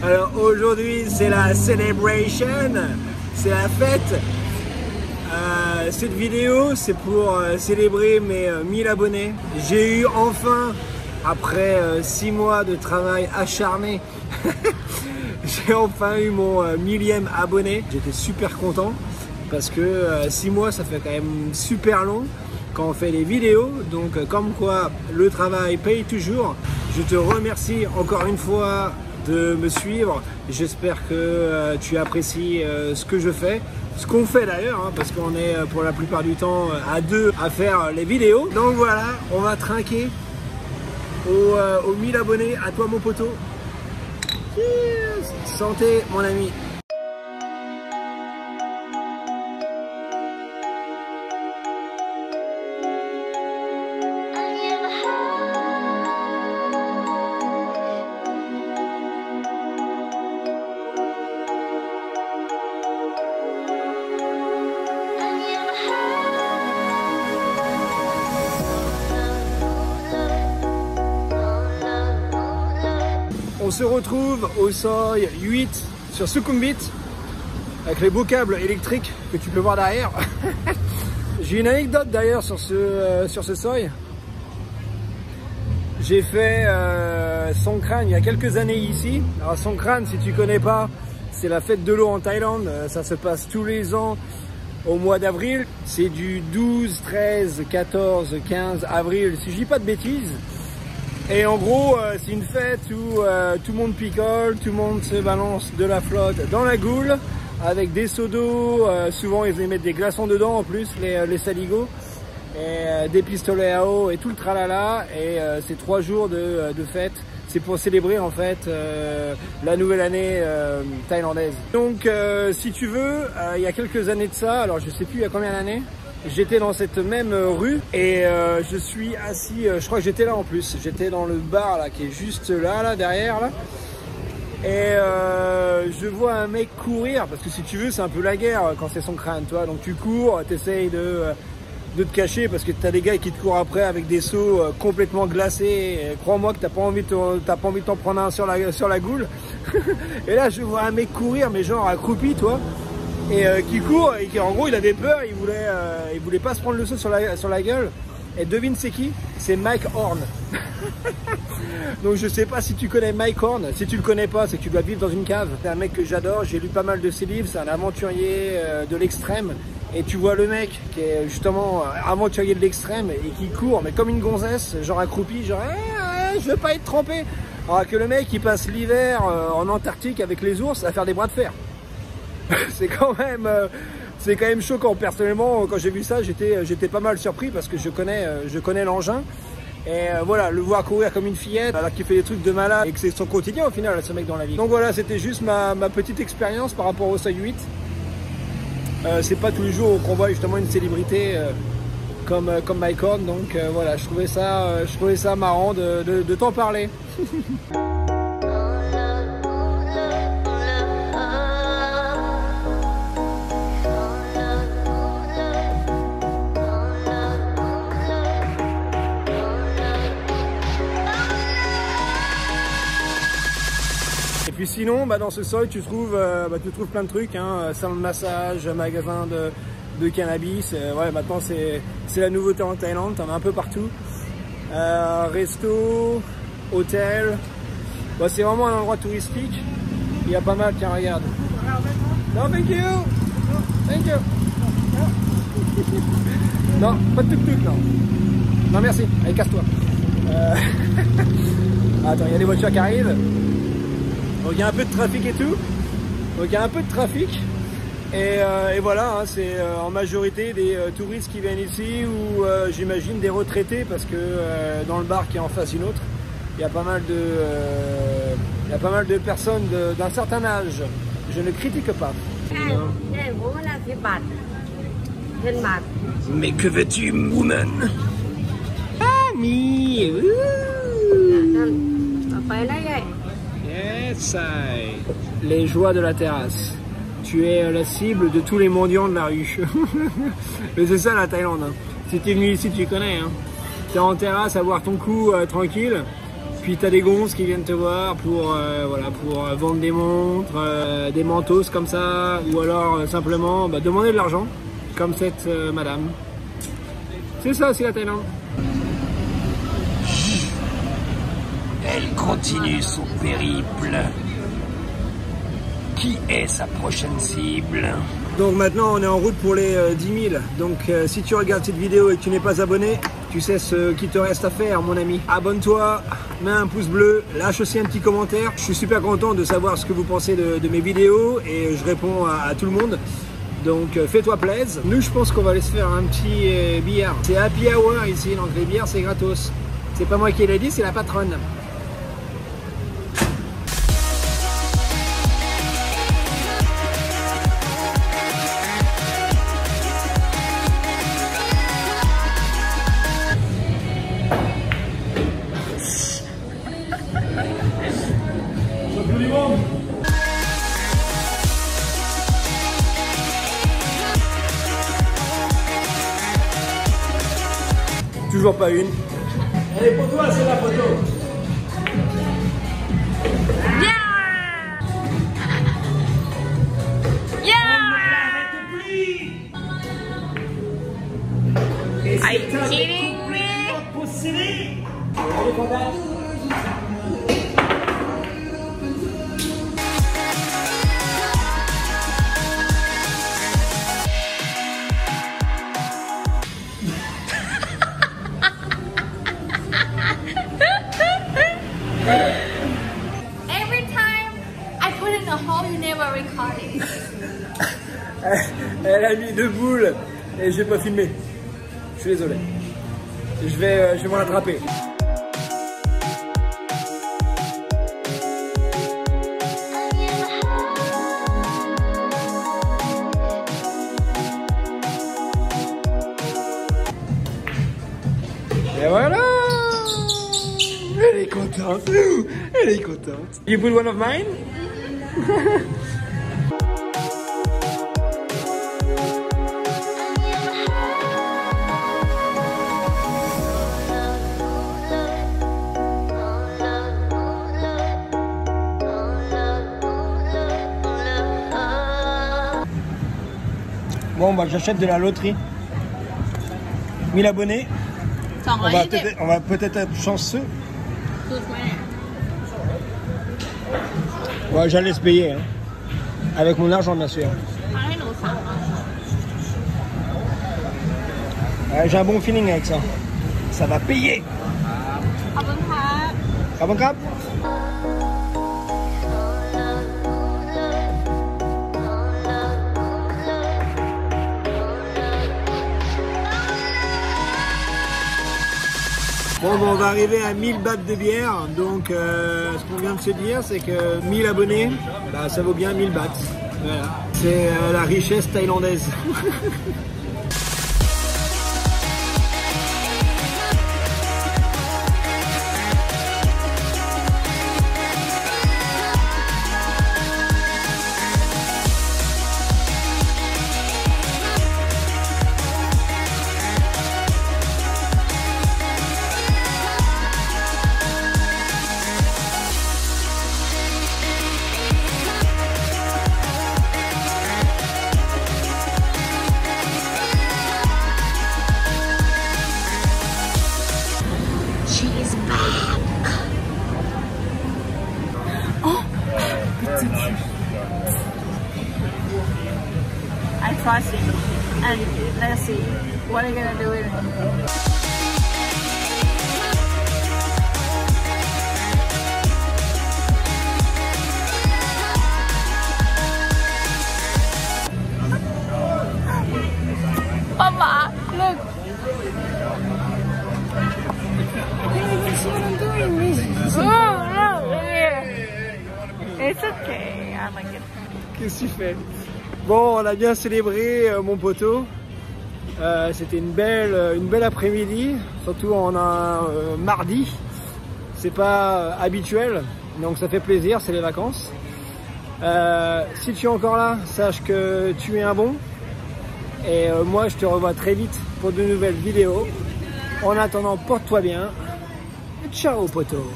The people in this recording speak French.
Alors aujourd'hui c'est la celebration, c'est la fête. Cette vidéo c'est pour célébrer mes 1000 abonnés. J'ai eu enfin, après 6 mois de travail acharné, j'ai enfin eu mon 1000e abonné. J'étais super content parce que 6 mois ça fait quand même super long quand on fait des vidéos, donc comme quoi le travail paye toujours. Je te remercie encore une fois de me suivre. J'espère que tu apprécies ce que je fais, ce qu'on fait d'ailleurs, hein, parce qu'on est pour la plupart du temps à deux à faire les vidéos. Donc voilà, on va trinquer aux 1000 abonnés. À toi mon poteau. Santé mon ami. On se retrouve au seuil 8 sur Sukhumvit avec les beaux câbles électriques que tu peux voir derrière. J'ai une anecdote d'ailleurs sur ce seuil. J'ai fait Songkran il y a quelques années ici. Alors Songkran, si tu connais pas, c'est la fête de l'eau en Thaïlande. Ça se passe tous les ans au mois d'avril. C'est du 12, 13, 14, 15 avril, si je dis pas de bêtises. Et en gros, c'est une fête où tout le monde picole, tout le monde se balance de la flotte dans la goule avec des seaux d'eau. Souvent, ils mettent des glaçons dedans en plus, les saligots, et des pistolets à eau et tout le tralala. Et c'est 3 jours de fête. C'est pour célébrer en fait la nouvelle année thaïlandaise. Donc, si tu veux, il y a quelques années de ça, alors je sais plus il y a combien d'années. J'étais dans cette même rue et je suis assis, je crois que j'étais là en plus, j'étais dans le bar là qui est juste là derrière là. Et je vois un mec courir, parce que si tu veux c'est un peu la guerre quand c'est Songkran, toi. Donc tu cours, t'essayes de te cacher parce que t'as des gars qui te courent après avec des seaux complètement glacés. Crois-moi que t'as pas envie de t'en prendre un sur la goule. Et là je vois un mec courir mais genre accroupi, toi. Et qui court et qui en gros il avait peur, il voulait pas se prendre le seau sur la gueule. Et devine c'est qui? C'est Mike Horn. Donc je sais pas si tu connais Mike Horn. Si tu le connais pas, c'est que tu dois vivre dans une cave. C'est un mec que j'adore, j'ai lu pas mal de ses livres, c'est un aventurier de l'extrême. Et tu vois le mec qui est justement aventurier de l'extrême et qui court mais comme une gonzesse, genre accroupi, genre je veux pas être trempé. Alors que le mec il passe l'hiver en Antarctique avec les ours à faire des bras de fer. C'est quand même choquant. Personnellement, quand j'ai vu ça, j'étais pas mal surpris parce que je connais l'engin. Et voilà, le voir courir comme une fillette alors qu'il fait des trucs de malade et que c'est son quotidien au final, ce mec dans la vie. Donc voilà, c'était juste ma petite expérience par rapport au seuil 8. C'est pas tous les jours qu'on voit justement une célébrité comme Mike Horn. Donc voilà, je trouvais ça marrant de t'en parler. Et puis sinon, dans ce seuil, tu trouves plein de trucs, hein, salon de massage, magasin de cannabis. Ouais, maintenant c'est la nouveauté en Thaïlande, t'en as un peu partout. Resto, hôtel. C'est vraiment un endroit touristique. Il y a pas mal, tiens, regarde. Non, thank you. Thank you. Non, pas de tuk-tuk, non. Non, merci. Allez, casse-toi. Attends, il y a des voitures qui arrivent. Donc il y a un peu de trafic et tout. Donc il y a un peu de trafic. Et voilà, hein, c'est en majorité des touristes qui viennent ici ou j'imagine des retraités parce que dans le bar qui est en face d'une autre, il y a pas mal de personnes d'un certain âge. Je ne critique pas. Mais que veux-tu, woman? Ami! Yes, les joies de la terrasse. Tu es la cible de tous les mendiants de la rue. Mais c'est ça la Thaïlande. Hein. Si tu es venu ici, tu connais. Hein. Tu es en terrasse à boire ton coup tranquille. puis tu as des gonzes qui viennent te voir pour, voilà, pour vendre des montres, des manteaux comme ça, ou alors simplement demander de l'argent, comme cette madame. C'est ça aussi la Thaïlande. Elle continue son périple. Qui est sa prochaine cible? Donc maintenant on est en route pour les 10 000. Donc si tu regardes cette vidéo et que tu n'es pas abonné, tu sais ce qu'il te reste à faire mon ami. Abonne-toi, mets un pouce bleu, lâche aussi un petit commentaire. Je suis super content de savoir ce que vous pensez de mes vidéos et je réponds à tout le monde. Donc fais-toi plaisir. Nous je pense qu'on va aller se faire un petit billard. C'est happy hour ici, donc les bières c'est gratos. C'est pas moi qui l'ai dit, c'est la patronne. Toujours pas une. Allez pour toi, c'est la photo. Are you kidding me? Every time I put in a hole, you never record it. Elle a mis 2 boules et j'ai pas filmé. Je suis désolé. Je vais m'en attraper. Et voilà. Elle est contente. Elle est contente. You put one of mine? Bon, j'achète de la loterie. 1000 abonnés. On va peut-être être chanceux. Ouais, j'allais se payer. Hein. Avec mon argent, bien sûr. Ouais, j'ai un bon feeling avec ça. Ça va payer. Abon Krab. Bon, on va arriver à 1000 bahts de bière, donc ce qu'on vient de se dire, c'est que 1000 abonnés, ça vaut bien 1000 bahts. Voilà. C'est la richesse thaïlandaise. I trust you, and let's see what are you gonna do with it. Papa, look. You see what I'm doing? Oh no, yeah. It's okay. I like it. Qu'est-ce que tu fais? Bon, on a bien célébré, mon poteau. C'était une belle après-midi, surtout en un mardi. C'est pas habituel, donc ça fait plaisir, c'est les vacances. Si tu es encore là, sache que tu es un bon. Et moi, je te revois très vite pour de nouvelles vidéos. En attendant, porte-toi bien. Ciao, poteau.